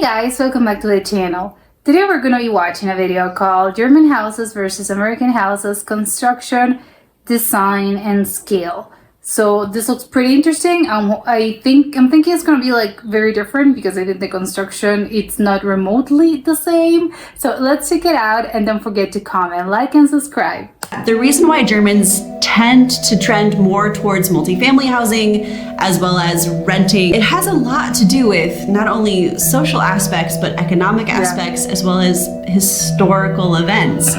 Hey guys, welcome back to the channel. Today we're going to be watching a video called German Houses versus American Houses, Construction, Design, and Scale. So this looks pretty interesting. I'm thinking it's going to be like very different because I think the construction, it's not remotely the same. So let's check it out, and don't forget to comment, like, and subscribe. The reason why Germans tend to trend more towards multifamily housing as well as renting, it has a lot to do with not only social aspects but economic aspects as well as historical events.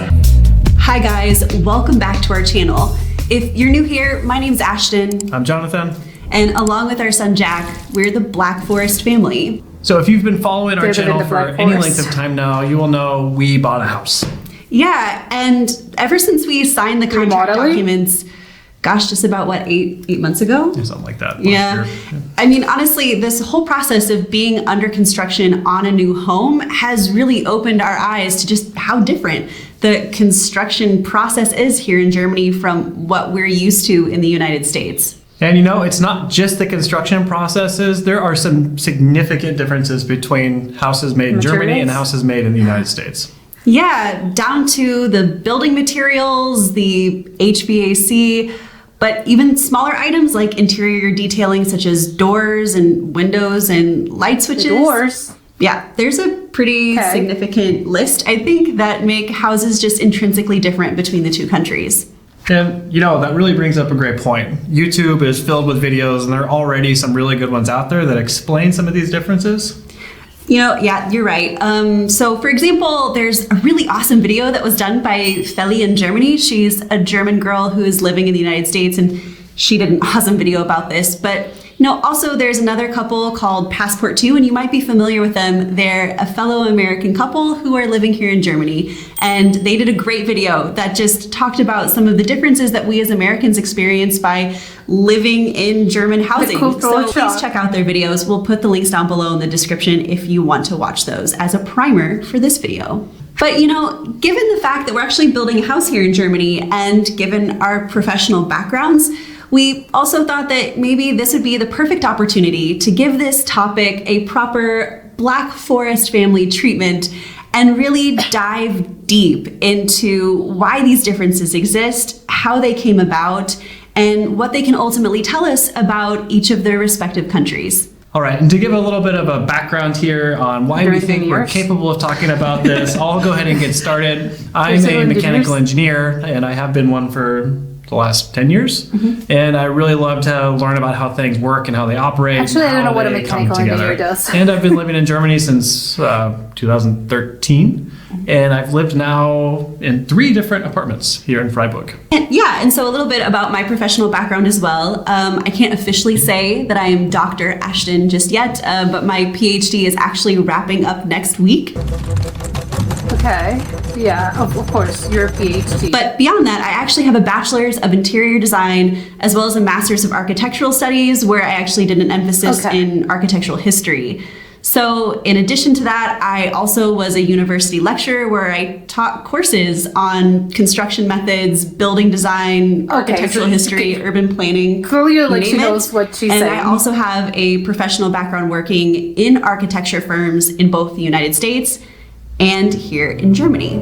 Hi guys, welcome back to our channel. If you're new here, my name's Ashton. I'm Jonathan. And along with our son Jack, we're the Black Forest family. So if you've been following our channel for any length of time now, you will know we bought a house. Yeah, and ever since we signed the contract documents, gosh, just about what, eight months ago? Something like that. Yeah. I mean, honestly, this whole process of being under construction on a new home has really opened our eyes to just how different the construction process is here in Germany from what we're used to in the United States. And you know, it's not just the construction processes. There are some significant differences between houses made in Germany and houses made in the United States. Yeah, down to the building materials, the HVAC, but even smaller items like interior detailing such as doors and windows and light switches. Doors? Yeah, there's a pretty significant list, I think, that make houses just intrinsically different between the two countries. And you know, that really brings up a great point. YouTube is filled with videos, and there are already some really good ones out there that explain some of these differences. You know, yeah, you're right. So for example, there's a really awesome video that was done by Feli in Germany. She's a German girl who is living in the United States, and she did an awesome video about this. But you know, also there's another couple called Passport 2, and you might be familiar with them. They're a fellow American couple who are living here in Germany, and they did a great video that just talked about some of the differences that we as Americans experience by living in German housing. So please check out their videos. We'll put the links down below in the description if you want to watch those as a primer for this video. But you know, given the fact that we're actually building a house here in Germany and given our professional backgrounds, we also thought that maybe this would be the perfect opportunity to give this topic a proper Black Forest family treatment and really dive deep into why these differences exist, how they came about, and what they can ultimately tell us about each of their respective countries. All right, and to give a little bit of a background here on why we think we're capable of talking about this, I'll go ahead and get started. I'm a mechanical engineer, and I have been one for the last 10 years. And I really love to learn about how things work and how they operate. Actually, I don't know what a mechanical engineer does. And I've been living in Germany since 2013. And I've lived now in 3 different apartments here in Freiburg. And so a little bit about my professional background as well. I can't officially say that I am Dr. Ashton just yet, but my PhD is actually wrapping up next week. Okay, yeah, of course, you're a PhD. But beyond that, I actually have a bachelor's of interior design as well as a master's of architectural studies, where I actually did an emphasis in architectural history. So in addition to that, I also was a university lecturer where I taught courses on construction methods, building design, architectural history, urban planning. Clearly, like, she knows what she's saying. And I also have a professional background working in architecture firms in both the United States and here in Germany.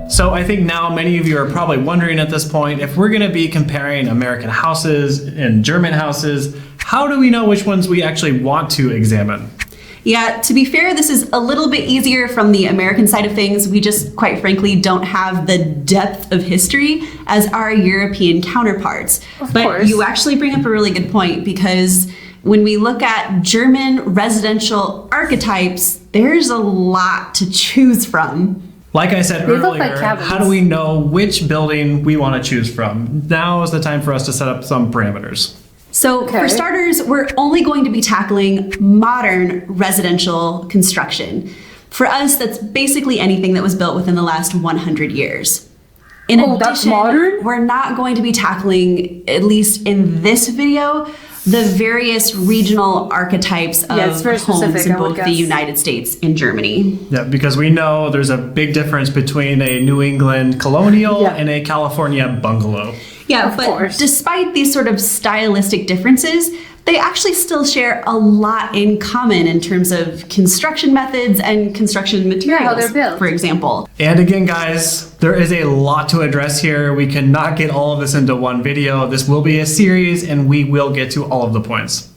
So I think now many of you are probably wondering at this point, if we're going to be comparing American houses and German houses, how do we know which ones we actually want to examine? Yeah, to be fair, this is a little bit easier from the American side of things. We just, quite frankly, don't have the depth of history as our European counterparts. But you actually bring up a really good point, because when we look at German residential archetypes, there's a lot to choose from. Like I said earlier, how do we know which building we want to choose from? Now is the time for us to set up some parameters. So for starters, we're only going to be tackling modern residential construction. For us, that's basically anything that was built within the last 100 years. In addition, that's modern? We're not going to be tackling, at least in this video, the various regional archetypes of homes in both the United States and Germany. Yeah, because we know there's a big difference between a New England colonial and a California bungalow. Yeah, Of but course. despite these sort of stylistic differences, they actually still share a lot in common in terms of construction methods and construction materials, how they're built. for example. And again, guys, there is a lot to address here. We cannot get all of this into one video. This will be a series and we will get to all of the points.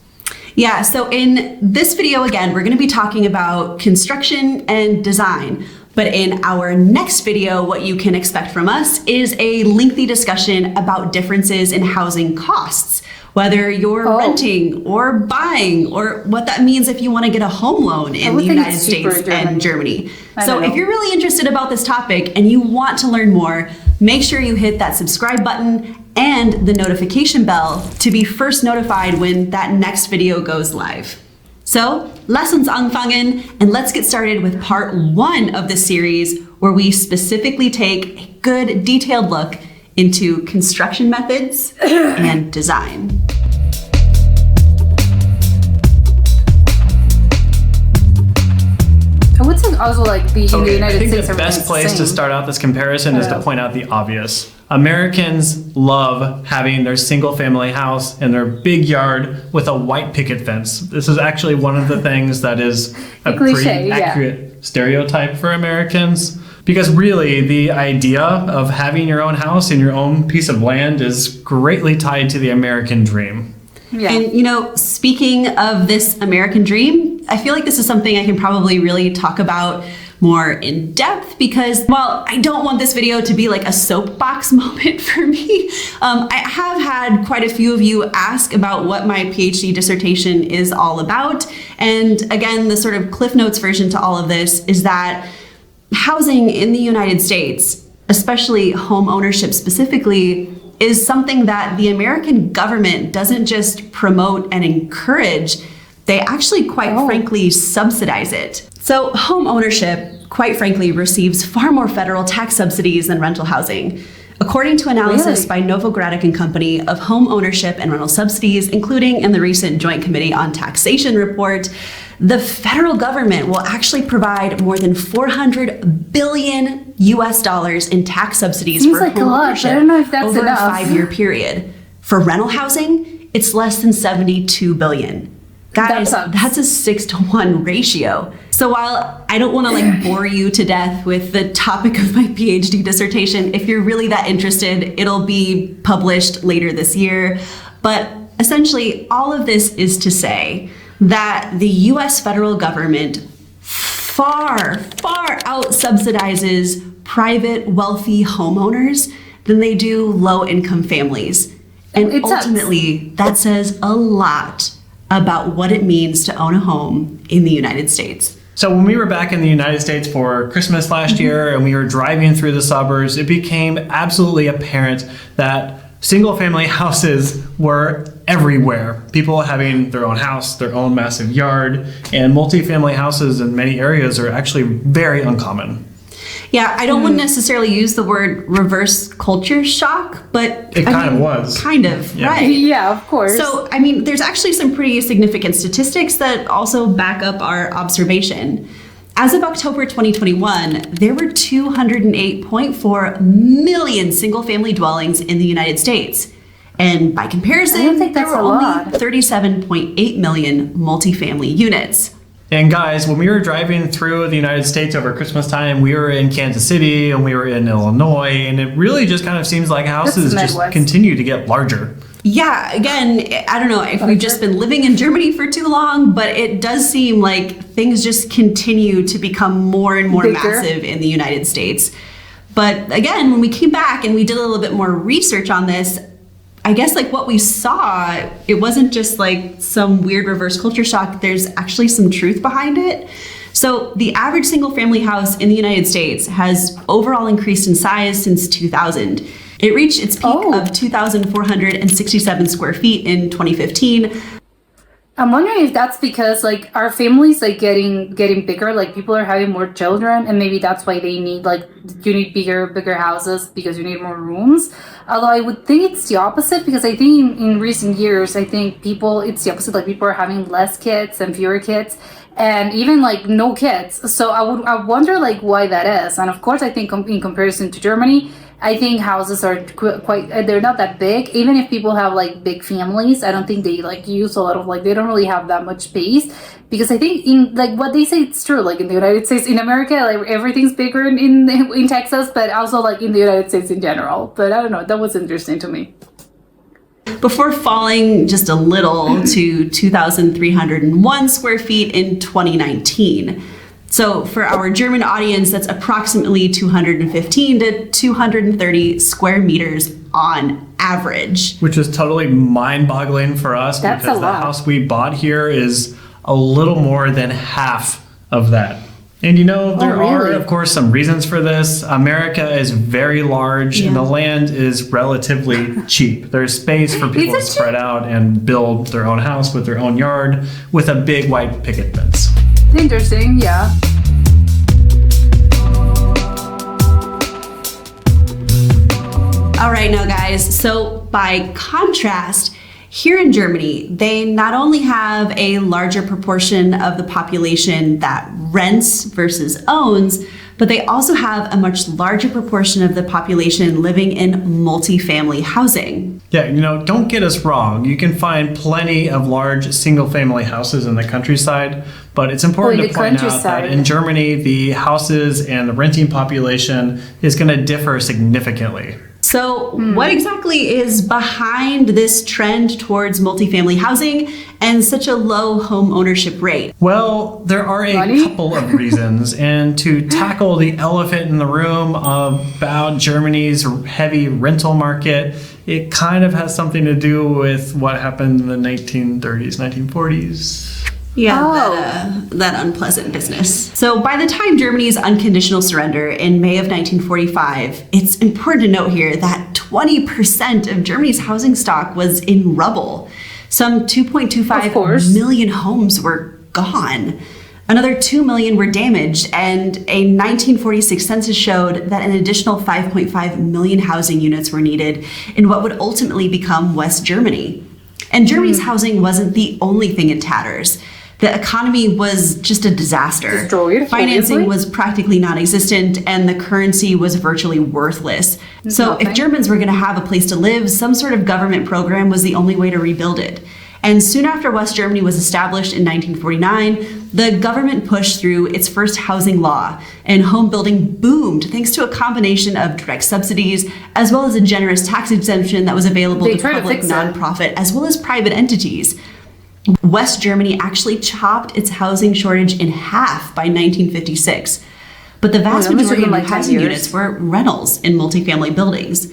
Yeah, so in this video, again, we're going to be talking about construction and design. But in our next video, what you can expect from us is a lengthy discussion about differences in housing costs, whether you're renting or buying, or what that means if you want to get a home loan in the United States and Germany. So if you're really interested about this topic and you want to learn more, make sure you hit that subscribe button and the notification bell to be first notified when that next video goes live. So, lass uns anfangen, and let's get started with part 1 of the series, where we specifically take a good detailed look into construction methods and design. I would say also like the in the United I think States. the best place to start out this comparison is to point out the obvious. Americans love having their single family house and their big yard with a white picket fence. This is actually one of the things that is a cliche, pretty accurate stereotype for Americans. Because really, the idea of having your own house and your own piece of land is greatly tied to the American dream. Yeah. And you know, speaking of this American dream, I feel like this is something I can probably really talk about more in depth because, well, I don't want this video to be like a soapbox moment for me. I have had quite a few of you ask about what my PhD dissertation is all about. And again, the sort of Cliff Notes version to all of this is that housing in the United States, especially home ownership specifically, is something that the American government doesn't just promote and encourage, they actually quite frankly subsidize it. So home ownership, quite frankly, receives far more federal tax subsidies than rental housing. According to analysis by Novogradac and Company of home ownership and rental subsidies, including in the recent Joint Committee on Taxation report, the federal government will actually provide more than $400 billion in tax subdies for home ownership I don't know if that's over enough. a 5-year period. For rental housing, it's less than $72 billion. Guys, that's a 6-to-1 ratio. So while I don't want to like bore you to death with the topic of my PhD dissertation, if you're really that interested, it'll be published later this year. But essentially, all of this is to say that the US federal government far out subsidizes private wealthy homeowners than they do low-income families. And ultimately, that says a lot about what it means to own a home in the United States. So when we were back in the United States for Christmas last year and we were driving through the suburbs, it became absolutely apparent that single family houses were everywhere. People having their own house, their own massive yard, and multifamily houses in many areas are actually very uncommon. Yeah, I don't want to necessarily use the word reverse culture shock, but it kind of was. Kind of, Yeah. right. Yeah, of course. So, I mean, there's actually some pretty significant statistics that also back up our observation. As of October 2021, there were 208.4 million single-family dwellings in the United States. And by comparison, I don't think there that's were a only lot. 37.8 million multifamily units. And guys, when we were driving through the United States over Christmas time, we were in Kansas City and we were in Illinois, and it really just kind of seems like houses just continue to get larger. Yeah, again, I don't know if we've just been living in Germany for too long, but it does seem like things just continue to become more and more massive in the United States. But again, when we came back and we did a little bit more research on this, I guess like what we saw, it wasn't just like some weird reverse culture shock. There's actually some truth behind it. So the average single family house in the United States has overall increased in size since 2000. It reached its peak of 2,467 square feet in 2015. I'm wondering if that's because like our families like getting bigger, like people are having more children, and maybe that's why they need like you need bigger houses because you need more rooms. Although I would think it's the opposite, because I think in recent years I think it's the opposite, like people are having less kids and fewer kids, and even like no kids. So I wonder like why that is. And of course I think in comparison to Germany, I think houses are quite, they're not that big. Even if people have like big families, I don't think they like use a lot of, like, they don't really have that much space. Because I think in, like, what they say, it's true. Like in the United States, in America, like everything's bigger in Texas, but also like in the United States in general. But I don't know, that was interesting to me. Before falling just a little to 2,301 square feet in 2019. So for our German audience, that's approximately 215 to 230 square meters on average. Which is totally mind-boggling for us, That's because a the lot. house we bought here is a little more than half of that. And there are, really? of course, some reasons for this. America is very large and the land is relatively cheap. There's space for people to spread out and build their own house with their own yard with a big white picket fence. Interesting, yeah. All right, now guys, so by contrast, here in Germany, they not only have a larger proportion of the population that rents versus owns, but they also have a much larger proportion of the population living in multifamily housing. Yeah, don't get us wrong. You can find plenty of large single-family houses in the countryside, but it's important to point out that in Germany, the houses and the renting population is going to differ significantly. So what exactly is behind this trend towards multifamily housing and such a low home ownership rate? Well, there are a couple of reasons. And to tackle the elephant in the room about Germany's heavy rental market, it kind of has something to do with what happened in the 1930s, 1940s. Yeah, that unpleasant business. So by the time Germany's unconditional surrender in May of 1945, it's important to note here that 20% of Germany's housing stock was in rubble. Some 2.25 million homes were gone. Another 2 million were damaged, and a 1946 census showed that an additional 5.5 million housing units were needed in what would ultimately become West Germany. And Germany's housing wasn't the only thing in tatters. The economy was just a disaster. Destroyed, Financing was practically non-existent, and the currency was virtually worthless. So if Germans were going to have a place to live, some sort of government program was the only way to rebuild it. And soon after West Germany was established in 1949, the government pushed through its first housing law, and home building boomed thanks to a combination of direct subsidies as well as a generous tax exemption that was available to public, nonprofit, as well as private entities. West Germany actually chopped its housing shortage in half by 1956. But the vast majority of housing units were rentals in multifamily buildings.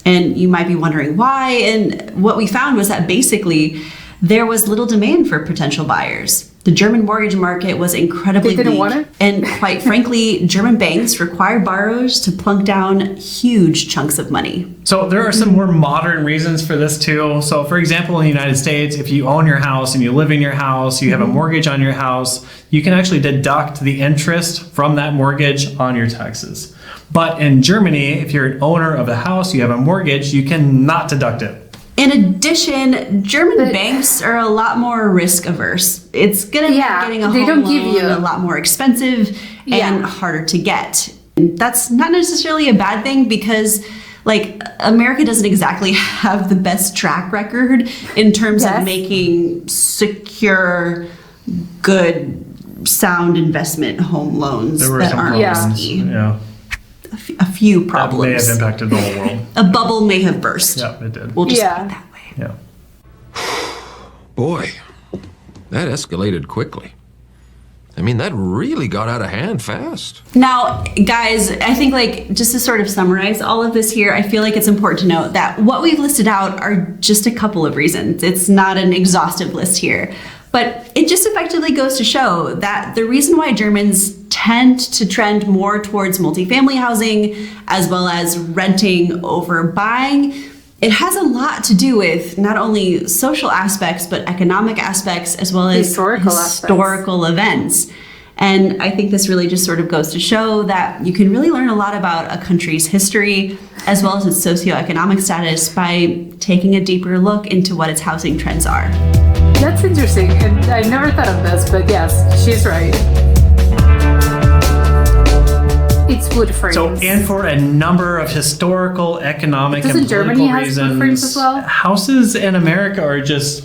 And you might be wondering why. And what we found was that basically there was little demand for potential buyers. The German mortgage market was incredibly weak. And quite frankly, German banks required borrowers to plunk down huge chunks of money. So there are some more modern reasons for this too. So for example, in the United States, if you own your house and you live in your house, you have a mortgage on your house, you can actually deduct the interest from that mortgage on your taxes. But in Germany, if you're an owner of the house, you have a mortgage, you cannot deduct it. In addition, German banks are a lot more risk averse. It's going to make getting a home loan a lot more expensive and harder to get. And that's not necessarily a bad thing because America doesn't exactly have the best track record in terms of making secure, good, sound investment home loans that aren't risky. Yeah. A few problems. That may have impacted the whole world. A bubble may have burst. Yeah, it did. We'll just put it that way. Yeah. Boy, that escalated quickly. I mean, that really got out of hand fast. Now, guys, I think just to sort of summarize all of this here, I feel like it's important to note that what we've listed out are just a couple of reasons. It's not an exhaustive list here. But it just effectively goes to show that the reason why Germans tend to trend more towards multifamily housing as well as renting over buying, it has a lot to do with not only social aspects, but economic aspects as well as historical events. And I think this really just sort of goes to show that you can really learn a lot about a country's history as well as its socioeconomic status by taking a deeper look into what its housing trends are. That's interesting, and I never thought of this, but yes, she's right. it's wood frames. So, and for a number of historical, economic, Doesn't and political Germany has reasons, wood frames as well? houses in America are just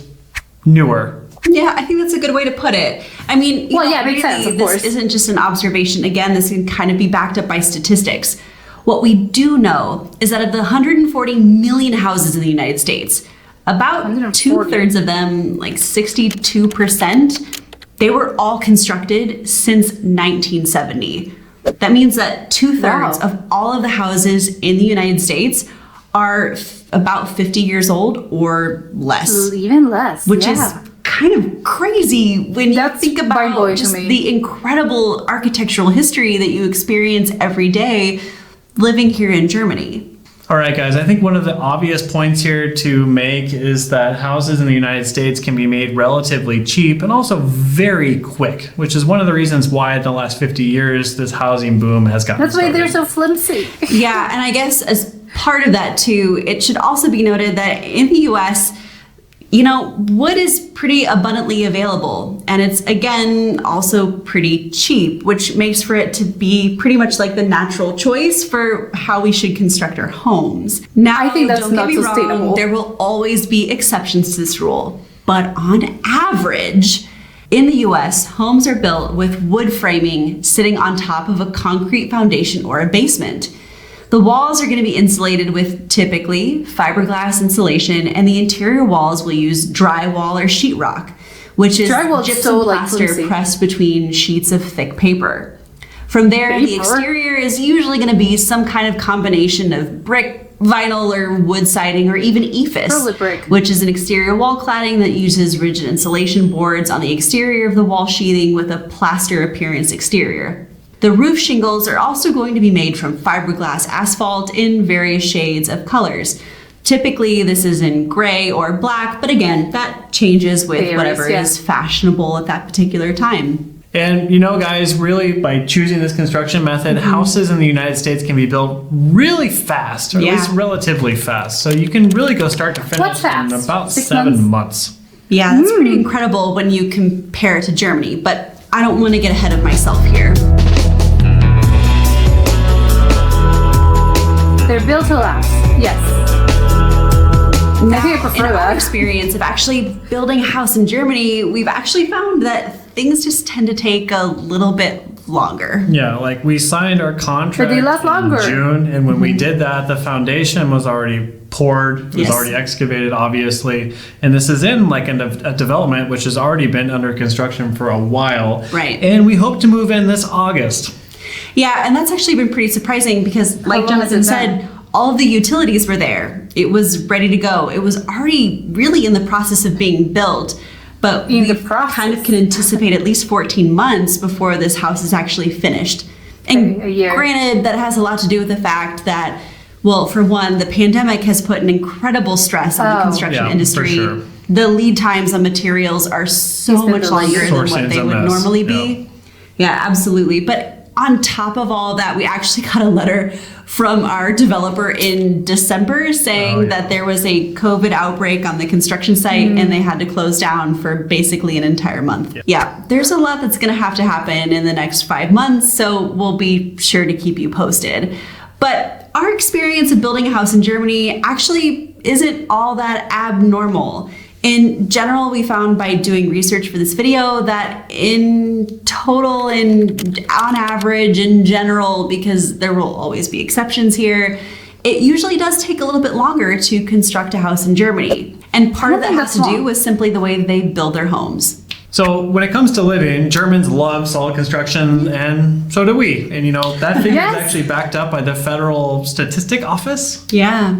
newer. Yeah, I think that's a good way to put it. I mean, Well, yeah, it makes sense, of course. This isn't just an observation. Again, this can kind of be backed up by statistics. What we do know is that of the 140 million houses in the United States, about 140. 2/3 of them, like 62%, they were all constructed since 1970. That means that 2/3 Wow. of all of the houses in the United States are about 50 years old or less, Even less. which yeah. is kind of crazy when That's you think about mind-blowing to just me. the incredible architectural history that you experience every day living here in Germany. All right, guys, I think one of the obvious points here to make is that houses in the United States can be made relatively cheap and also very quick, which is one of the reasons why in the last 50 years this housing boom has gotten That's why started. they're so flimsy. Yeah, and I guess as part of that too, it should also be noted that in the US, you know, wood is pretty abundantly available, and it's again also pretty cheap, which makes for it to be pretty much like the natural choice for how we should construct our homes. Now, I think that's don't not get me sustainable. wrong, there will always be exceptions to this rule, but on average, in the US, homes are built with wood framing sitting on top of a concrete foundation or a basement. The walls are going to be insulated with typically fiberglass insulation, and the interior walls will use drywall or sheetrock, which is Drywall is gypsum so, like, plaster flimsy. pressed between sheets of thick paper. From there, the Paper? exterior is usually going to be some kind of combination of brick, vinyl, or wood siding, or even EIFS, Solid brick. which is an exterior wall cladding that uses rigid insulation boards on the exterior of the wall sheathing with a plaster appearance exterior. The roof shingles are also going to be made from fiberglass asphalt in various shades of colors. Typically, this is in gray or black, but again, that changes with Varies, whatever yeah. is fashionable at that particular time. And you know, guys, really by choosing this construction method, Mm-hmm. houses in the United States can be built really fast, or at Yeah. least relatively fast. So you can really go start to finish What's fast? in about 6 7 months. Yeah, that's pretty incredible when you compare it to Germany, but I don't want to get ahead of myself here. They're built to last. Yes. I think I In prefer our that. experience of actually building a house in Germany, we've actually found that things just tend to take a little bit longer. Yeah, like we signed our contract But they last longer. in June, and when we did that, the foundation was already poured, it was Yes. already excavated, obviously, and this is in like a development which has already been under construction for a while. Right. And we hope to move in this August. Yeah, and that's actually been pretty surprising because, like long has Jonathan it said, been? all of the utilities were there. It was ready to go. It was already really in the process of being built. But In the we process. kind of can anticipate at least 14 months before this house is actually finished. And A year. granted, that has a lot to do with the fact that, well, for one, the pandemic has put an incredible stress on the Oh. construction Yeah, for industry. sure. The lead times on materials are so It's been much delayed. longer than Sourcing's what they a would mess, normally yeah. be. Yeah, absolutely. But on top of all that, we actually got a letter from our developer in December saying Oh, yeah. that there was a COVID outbreak on the construction site and they had to close down for basically an entire month. Yeah, there's a lot that's going to happen in the next 5 months, so we'll be sure to keep you posted. But our experience of building a house in Germany actually isn't all that abnormal. In general, we found by doing research for this video that in total and on average, in general, because there will always be exceptions here, it usually does take a little bit longer to construct a house in Germany. And part of that think has to that's do wrong. with simply the way they build their homes. So when it comes to living, Germans love solid construction, and so do we. And you know, that figure Yes. is actually backed up by the Federal Statistic Office. Yeah.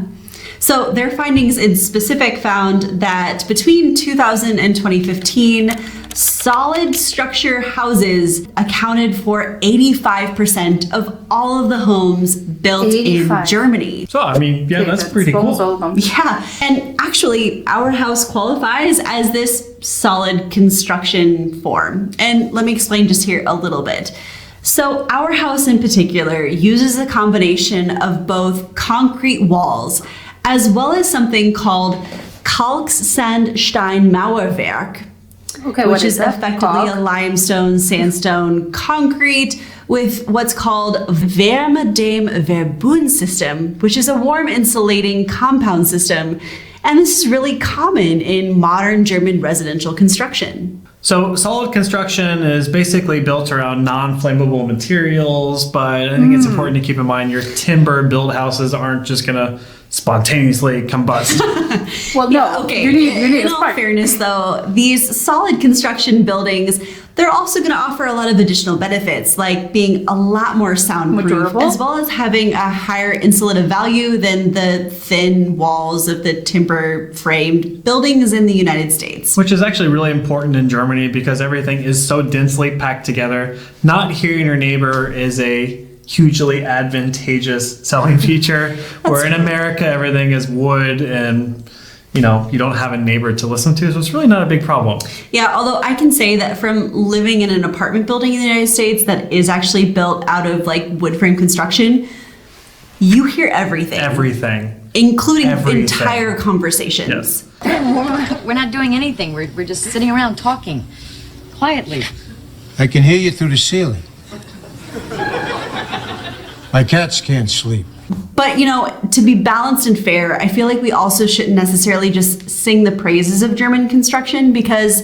So their findings in specific found that between 2000 and 2015, solid structure houses accounted for 85% of all of the homes built 85. in Germany. So I mean, yeah, that's pretty almost cool. all of them. Yeah, and actually, our house qualifies as this solid construction form. And let me explain just here a little bit. So, our house in particular uses a combination of both concrete walls as well as something called Kalksandsteinmauerwerk. Okay, which what is is that? effectively a Caulk? limestone, sandstone, concrete with what's called Wärmedämmverbund system, which is a warm insulating compound system. And this is really common in modern German residential construction. So solid construction is basically built around non-flammable materials, but I think it's important to keep in mind your timber built houses aren't just gonna spontaneously combust. Well, no. Okay. You need in a all spark. fairness, though, these solid construction buildings, they're also going to offer a lot of additional benefits, like being a lot more soundproof, durable? as well as having a higher insulative value than the thin walls of the timber-framed buildings in the United States. Which is actually really important in Germany because everything is so densely packed together. Not hearing your neighbor is a hugely advantageous selling feature, where in America everything is wood and you don't have a neighbor to listen to, so it's really not a big problem. Yeah, although I can say that from living in an apartment building in the United States that is actually built out of like wood frame construction, you hear everything. Everything. Including Everything. entire conversations. Yes. We're not doing anything. We're just sitting around talking quietly. I can hear you through the ceiling. My cats can't sleep. But, to be balanced and fair, I feel like we also shouldn't necessarily just sing the praises of German construction because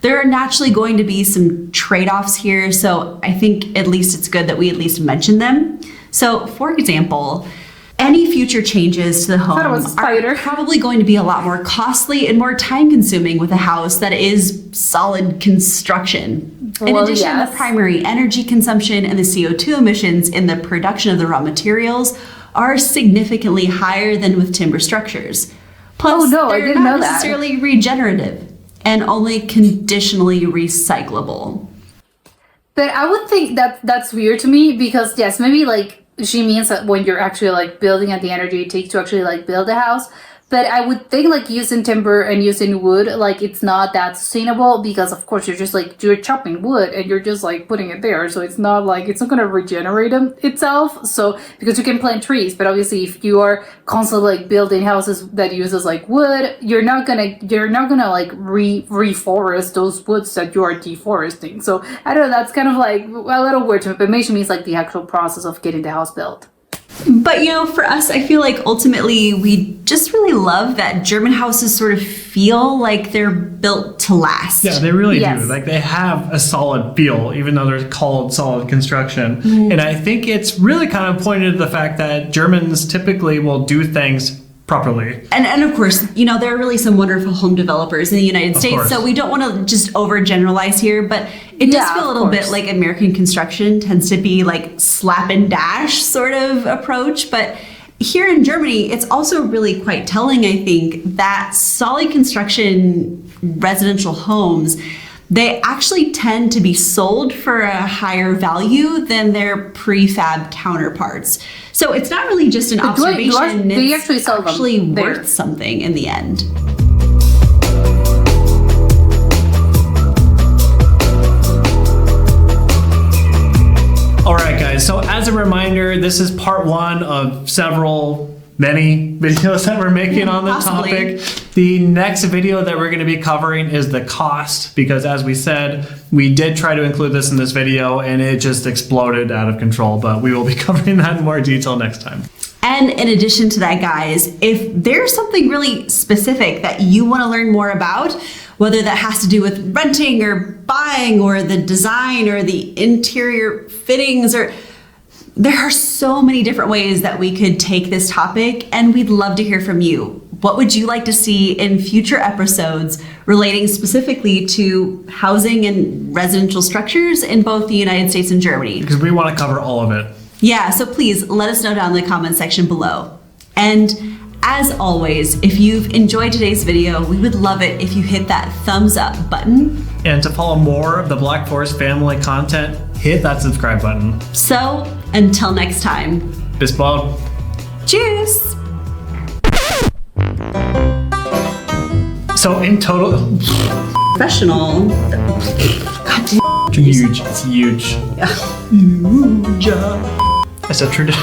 there are naturally going to be some trade-offs here. So I think at least it's good that we at least mention them. So, for example, any future changes to the thought it was home a spider. are probably going to be a lot more costly and more time-consuming with a house that is solid construction. In Well, addition, yes. the primary energy consumption and the CO2 emissions in the production of the raw materials are significantly higher than with timber structures. Plus, Oh, no, I they're didn't not know that. necessarily regenerative and only conditionally recyclable. But I would think that that's weird to me because yes, maybe like she means that when you're actually like building at the energy it takes to actually like build a house. But I would think like using timber and using wood, like it's not that sustainable because of course you're chopping wood and you're just like putting it there. So it's not going to regenerate itself. So because you can plant trees, but obviously if you are constantly like building houses that uses like wood, you're not gonna like reforest those woods that you are deforesting. So I don't know, that's kind of like a little weird to me, but maybe she means like the actual process of getting the house built. But for us, I feel like ultimately we just really love that German houses sort of feel like they're built to last. Yeah, they really Yes. do. Like they have a solid feel, even though they're called solid construction. And I think it's really kind of pointed to the fact that Germans typically will do things properly. And of course, there are really some wonderful home developers in the United States, course. so we don't want to just overgeneralize here, but it does Yeah, feel a of little bit course. like American construction tends to be like slap and dash sort of approach, but here in Germany, it's also really quite telling, I think, that solid construction residential homes, they actually tend to be sold for a higher value than their prefab counterparts. So it's not really just an But do observation, they it's actually sell them actually there? worth something in the end. All right, guys. So as a reminder, this is part one of many videos that we're making on the Possibly. topic. The next video that we're going to be covering is the cost, because as we said, we did try to include this in this video and it just exploded out of control, but we will be covering that in more detail next time. And in addition to that, guys, if there's something really specific that you want to learn more about, whether that has to do with renting or buying or the design or the interior fittings, or there are so many different ways that we could take this topic, and we'd love to hear from you. What would you like to see in future episodes relating specifically to housing and residential structures in both the United States and Germany? Because we want to cover all of it. Yeah, so please let us know down in the comment section below. And as always, if you've enjoyed today's video, we would love it if you hit that thumbs up button. And to follow more of the Black Forest family content, hit that subscribe button. So until next time, Bis bald. cheers! So in total, Professional. God damn. huge. It's huge. Huge. It's a tradition.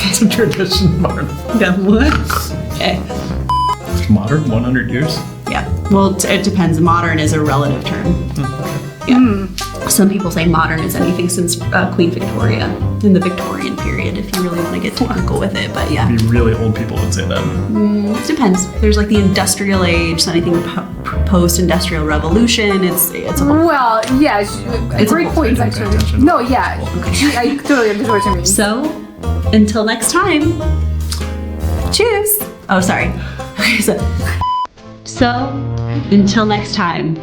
It's a tradition, Martin. Yeah, what? Okay. Modern 100 years. Yeah. Well, it depends. Modern is a relative term. Yeah. Some people say modern is anything since Queen Victoria in the Victorian period, if you really want to get technical with it. But yeah, Maybe really old people would say that. it depends. There's like the industrial age, so anything post-industrial revolution. It's a whole. Well, yeah, great both points sides, actually. attention. No, yeah, I totally understand what you mean. So, until next time, cheers. Oh, sorry. Okay, so until next time.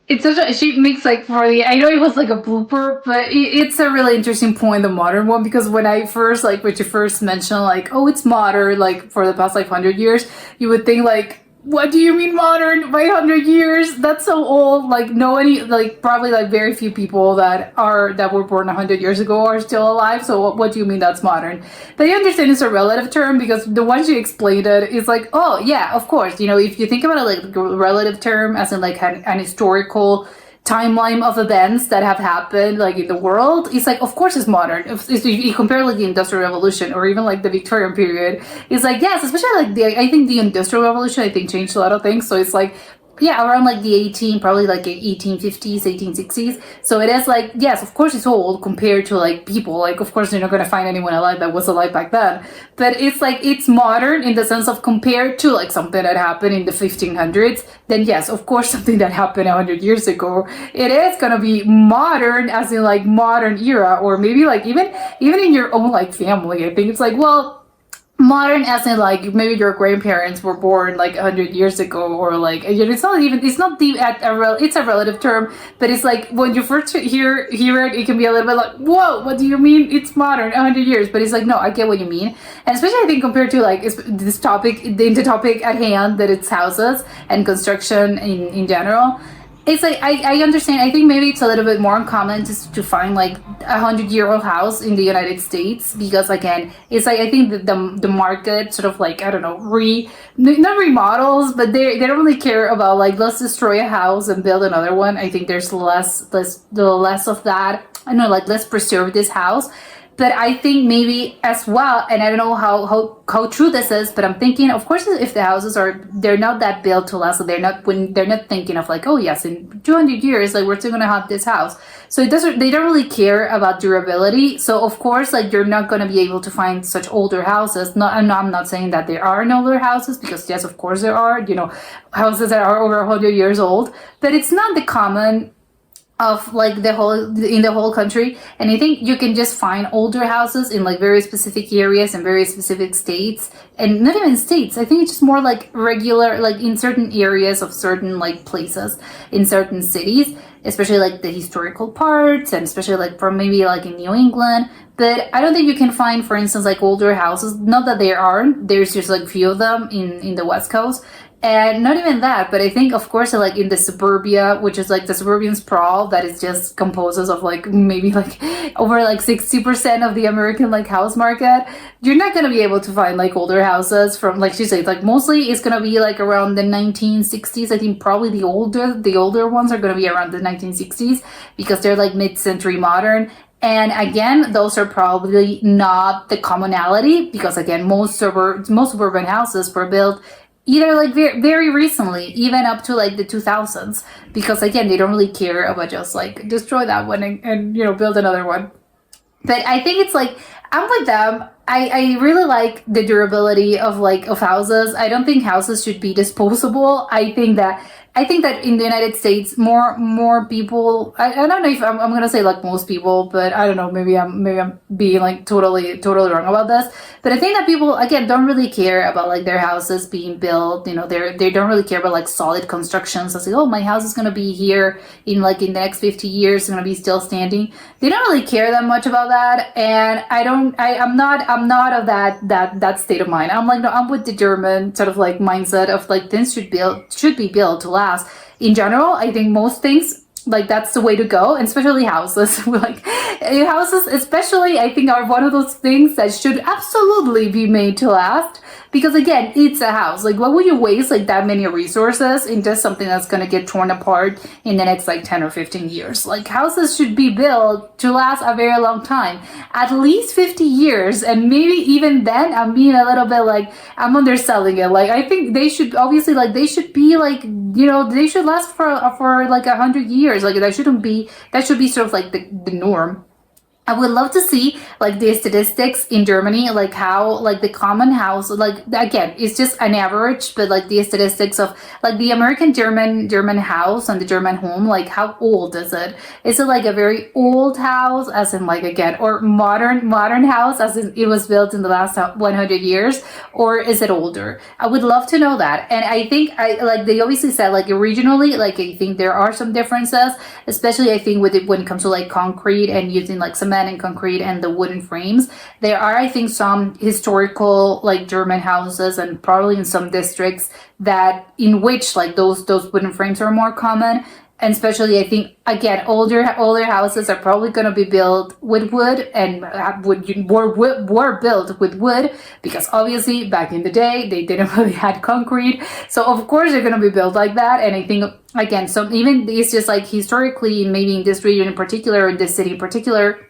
It's such a, she makes like for the, I know it was like a blooper, but it's a really interesting point, the modern one, because when I first, like, when you first mentioned, like, oh, it's modern, like, for the past, like, 100 years, you would think, like, what do you mean modern by 100 years? That's so old. Like, nobody, like, probably, like, very few people that were born 100 years ago are still alive, so what do you mean that's modern? But I understand it's a relative term, because the ones you explained it is like, oh, yeah, of course, you know, if you think about it like a relative term, as in, like, an historical timeline of events that have happened like in the world, it's like, of course it's modern. If you compare like the Industrial Revolution or even like the Victorian period, it's like, yes, especially like I think the Industrial Revolution, I think, changed a lot of things. So it's like, yeah, around like the 1850s, 1860s. So it is like, yes, of course it's old compared to like people. Like, of course you're not going to find anyone alive that was alive back then. But it's like, it's modern in the sense of compared to like something that happened in the 1500s. Then yes, of course, something that happened 100 years ago, it is going to be modern, as in like modern era, or maybe like even in your own like family. I think it's like, well, modern as in like maybe your grandparents were born like 100 years ago, or like, you know, it's a relative term, but it's like when you first hear it can be a little bit like, whoa, what do you mean it's modern 100 years? But it's like, no, I get what you mean. And especially I think compared to like this topic, the topic at hand, that it's houses and construction in general. It's like, I understand. I think maybe it's a little bit more uncommon to find like 100-year-old house in the United States, because again, it's like, I think that the market sort of like, I don't know, not remodels, but they don't really care about like, let's destroy a house and build another one. I think there's less of that. I know, like, let's preserve this house. But I think maybe as well, and I don't know how true this is, but I'm thinking, of course, if the houses they're not that built to last, so they're not thinking of like, oh yes, in 200 years, like, we're still gonna have this house. So they don't really care about durability. So of course, like, you're not gonna be able to find such older houses. I'm not saying that there are no older houses, because yes, of course there are, you know, houses that are over 100 years old, but it's not the common of like in the whole country. And I think you can just find older houses in like very specific areas and very specific states, and not even states. I think it's just more like regular, like in certain areas of certain like places in certain cities, especially like the historical parts, and especially like from maybe like in New England. But I don't think you can find, for instance, like older houses. Not that there aren't. There's just like few of them in the West Coast. And not even that, but I think, of course, like in the suburbia, which is like the suburban sprawl that is just composes of like maybe like over like 60% of the American like house market, you're not going to be able to find like older houses from, like she said, like mostly it's going to be like around the 1960s. I think probably the older ones are going to be around the 1960s, because they're like mid-century modern. And again, those are probably not the commonality, because again, most suburban houses were built either like very recently, even up to like the 2000s, because again, they don't really care about just like destroy that one and you know, build another one. But I think it's like, I'm with them. I really like the durability of houses. I don't think houses should be disposable. I think that in the United States, more people, I don't know if I'm gonna say like most people, but I don't know, maybe I'm being like totally wrong about this. But I think that people, again, don't really care about like their houses being built. You know, they don't really care about like solid constructions. I say, oh, my house is gonna be here in the next 50 years, it's gonna be still standing. They don't really care that much about that, and I'm not of that state of mind. I'm like, no, I'm with the German sort of like mindset of like things should be built to last. In general, I think most things like that's the way to go, and especially houses. Like houses especially, I think, are one of those things that should absolutely be made to last, because again, it's a house. Like, what would you waste like that many resources into something that's going to get torn apart in the next like 10 or 15 years? Like, houses should be built to last a very long time, at least 50 years, and maybe even then I'm being a little bit like, I'm underselling it. Like, I think they should obviously, like, they should be like, you know, they should last for like 100 years. Like, that should be sort of like the norm. I would love to see like the statistics in Germany, like how like the common house, like again, it's just an average, but like the statistics of like the American German house and the German home, like how old is it? Is it like a very old house, as in like again, or modern house, as in it was built in the last 100 years, or is it older? I would love to know that. And I think like they obviously said like regionally, like I think there are some differences, especially I think with it when it comes to like concrete and using like cement and concrete and the wooden frames. There are, I think, some historical like German houses, and probably in some districts that in which like those wooden frames are more common. And especially, I think, again, older houses are probably going to be built with wood, and were built with wood, because obviously back in the day they didn't really had concrete, so of course they're going to be built like that. And I think again, so even it's just like historically, maybe in this region in particular, in this city in particular,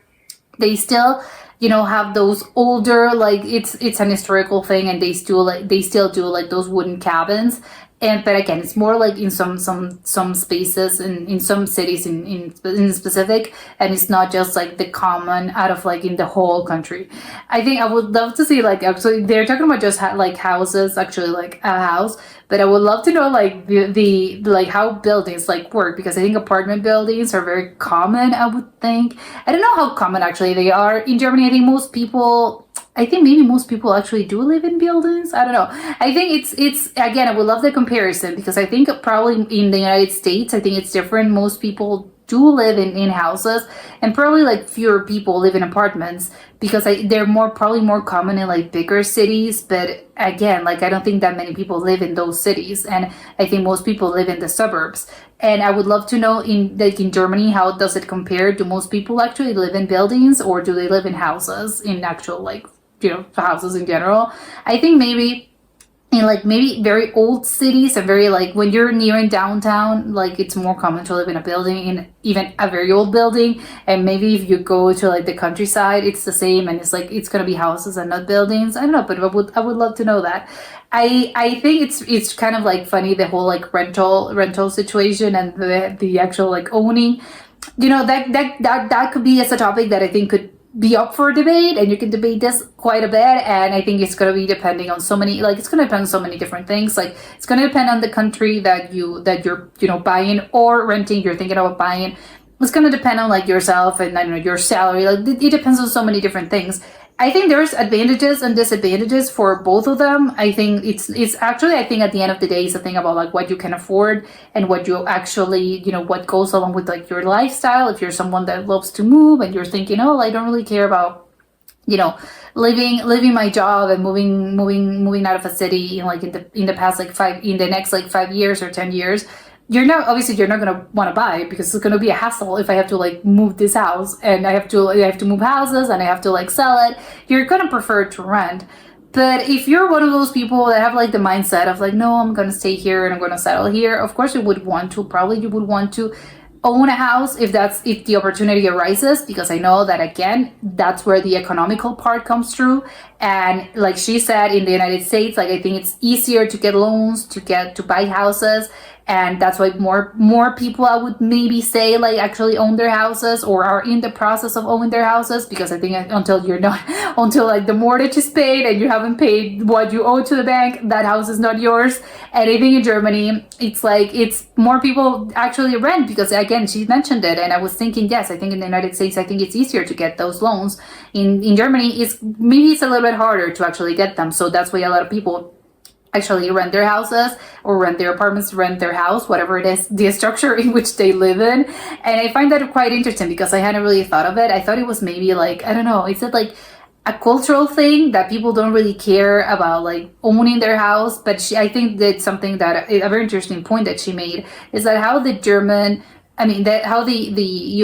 they still, you know, have those older, like it's an historical thing, and they still do like those wooden cabins. And but again, it's more like in some spaces in some cities in specific, and it's not just like the common out of like in the whole country. I think I would love to see like, actually they're talking about just like houses, actually like a house, but I would love to know like the like how buildings like work, because I think apartment buildings are very common. I would think, I don't know how common actually they are in Germany. I think maybe most people actually do live in buildings. I don't know. I think it's again, I would love the comparison, because I think probably in the United States, I think it's different. Most people do live in houses, and probably like fewer people live in apartments, because they're probably more common in like bigger cities. But again, like I don't think that many people live in those cities, and I think most people live in the suburbs. And I would love to know in Germany, how does it compare? Do most people actually live in buildings, or do they live in houses, in actual like, you know, houses in general? I think maybe in like maybe very old cities, and very like when you're near in downtown, like it's more common to live in a building, in even a very old building. And maybe if you go to like the countryside, it's the same, and it's like it's gonna be houses and not buildings. I don't know, but I would love to know that. I think it's kind of like funny, the whole like rental situation, and the actual like owning. You know, that could be as a topic that I think could be up for debate, and you can debate this quite a bit. And I think it's going to be depending on so many, like it's going to depend on so many different things. Like it's going to depend on the country that you're, you know, buying or renting, you're thinking about buying. It's going to depend on like yourself, and I don't know, your salary. Like it depends on so many different things. I think there's advantages and disadvantages for both of them. I think it's actually, I think at the end of the day, it's a thing about like what you can afford, and what you actually, you know, what goes along with like your lifestyle. If you're someone that loves to move, and you're thinking, oh, I don't really care about, you know, leaving my job and moving out of a city in like in the next like 5 years or 10 years. You're not going to want to buy, because it's going to be a hassle if I have to like move this house, and I have to move houses, and I have to like sell it. You're going to prefer to rent. But if you're one of those people that have like the mindset of like, no, I'm going to stay here and I'm going to settle here, of course you would want to own a house if the opportunity arises, because I know that again, that's where the economical part comes through. And like she said, in the United States, like I think it's easier to get loans to buy houses. And that's why more people, I would maybe say, like actually own their houses, or are in the process of owning their houses, because I think until like the mortgage is paid and you haven't paid what you owe to the bank, that house is not yours. And I think in Germany, it's like it's more people actually rent, because again, she mentioned it, and I was thinking, yes, I think in the United States, I think it's easier to get those loans. In Germany, it's a little bit harder to actually get them. So that's why a lot of people actually rent their houses, or rent their apartments, rent their house, whatever it is, the structure in which they live in. And I find that quite interesting, because I hadn't really thought of it. I thought it was maybe like, I don't know, is it like a cultural thing that people don't really care about like owning their house? But I think that something that a very interesting point that she made is that how the German I mean, that how the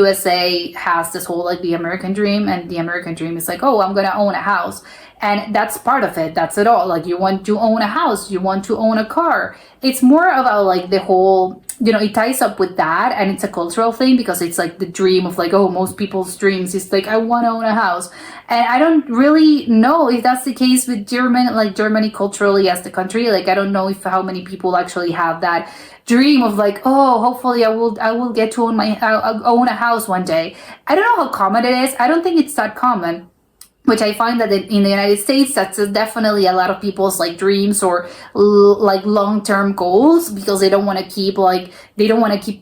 USA has this whole like the American dream, and the American dream is like, oh, I'm gonna own a house, and that's part of it. That's it all. Like you want to own a house, you want to own a car. It's more about like the whole, you know, it ties up with that, and it's a cultural thing because it's like the dream of like, oh, most people's dreams is like, I want to own a house. And I don't really know if that's the case with Germany culturally as the country. Like I don't know if how many people actually have that dream of like, oh, hopefully I will get to own a house one day. I don't know how common it is. I don't think it's that common. Which I find that in the United States, that's definitely a lot of people's like dreams or like long-term goals, because they don't want to keep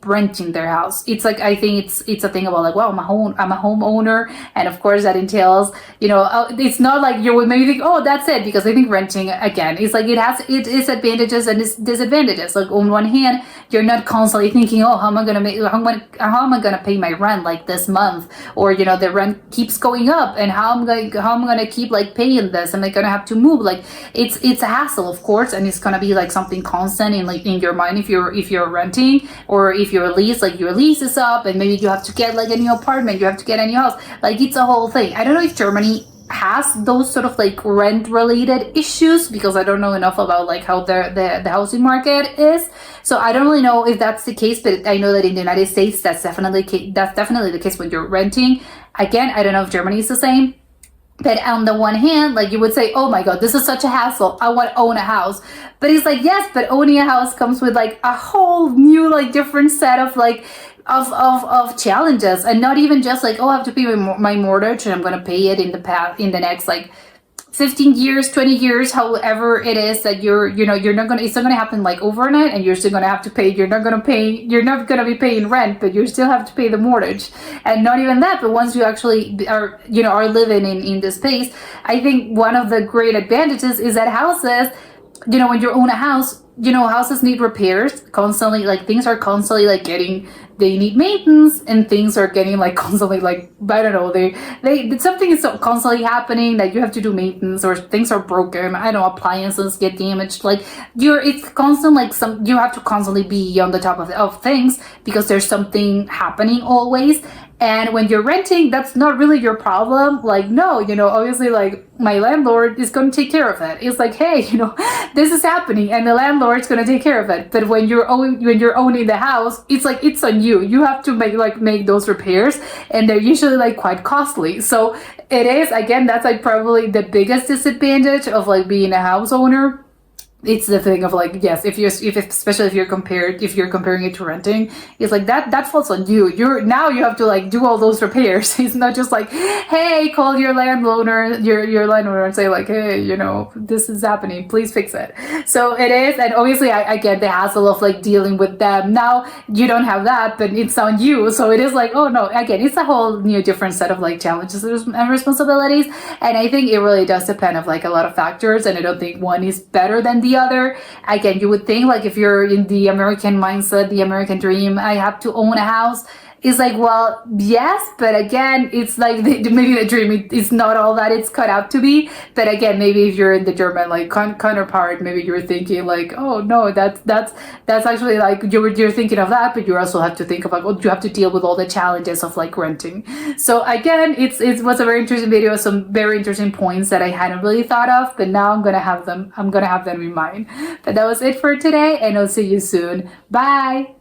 renting their house. It's like, I think it's a thing about like, well, I'm a homeowner, and of course that entails, you know, it's not like you would maybe think, oh, that's it, because I think renting again is like it is advantages and disadvantages. Like on one hand, you're not constantly thinking, oh, how am I gonna pay my rent like this month, or you know the rent keeps going up, and how am I gonna keep like paying this? Am I gonna have to move? Like it's a hassle, of course, and it's gonna be like something constant in your mind if you're renting, or if you're leased, like your lease is up and maybe you have to get like a new apartment, you have to get a new house. Like it's a whole thing. I don't know if Germany has those sort of like rent related issues, because I don't know enough about like how the housing market is. So I don't really know if that's the case, but I know that in the United States that's definitely the case when you're renting. Again, I don't know if Germany is the same. But on the one hand, like you would say, oh my God, this is such a hassle, I want to own a house. But it's like, yes, but owning a house comes with like a whole new, like different set of like of challenges, and not even just like, oh, I have to pay my mortgage and I'm going to pay it in the next like 15 years, 20 years, however it is that it's not going to happen like overnight, and you're still going to have to pay. You're not going to be paying rent, but you still have to pay the mortgage. And not even that, but once you actually are living in this space, I think one of the great advantages is that houses, you know, when you own a house, you know, houses need repairs constantly. Like things are constantly like they need maintenance, and things are getting like constantly like, I don't know, something is so constantly happening that you have to do maintenance, or things are broken. I don't know, appliances get damaged. Like it's constant, like you have to constantly be on the top of things, because there's something happening always. And when you're renting, that's not really your problem. Like, no, you know, obviously, like, my landlord is going to take care of it. It's like, hey, you know, this is happening, and the landlord's going to take care of it. But when you're owning the house, it's like, it's on you. You have to make those repairs, and they're usually like quite costly. So it is, again, that's like probably the biggest disadvantage of like being a house owner. It's the thing of like, yes, especially if you're comparing it to renting, it's like that falls on you. You have to like do all those repairs. It's not just like, hey, call your landowner and say like, hey, you know, this is happening, please fix it. So it is, and obviously I get the hassle of like dealing with them. Now you don't have that, but it's on you. So it is like, oh no, again, it's a whole new different set of like challenges and responsibilities. And I think it really does depend of like a lot of factors, and I don't think one is better than the other. Again, you would think like if you're in the American mindset, the American dream, I have to own a house. It's like, well, yes, but again, it's like maybe the dream is not all that it's cut out to be. But again, maybe if you're in the German like counterpart, maybe you're thinking like, oh no, that's actually like you're thinking of that, but you also have to think about, well, you have to deal with all the challenges of like renting. So again, it was a very interesting video, some very interesting points that I hadn't really thought of, but now I'm gonna have them in mind. But that was it for today, and I'll see you soon. Bye.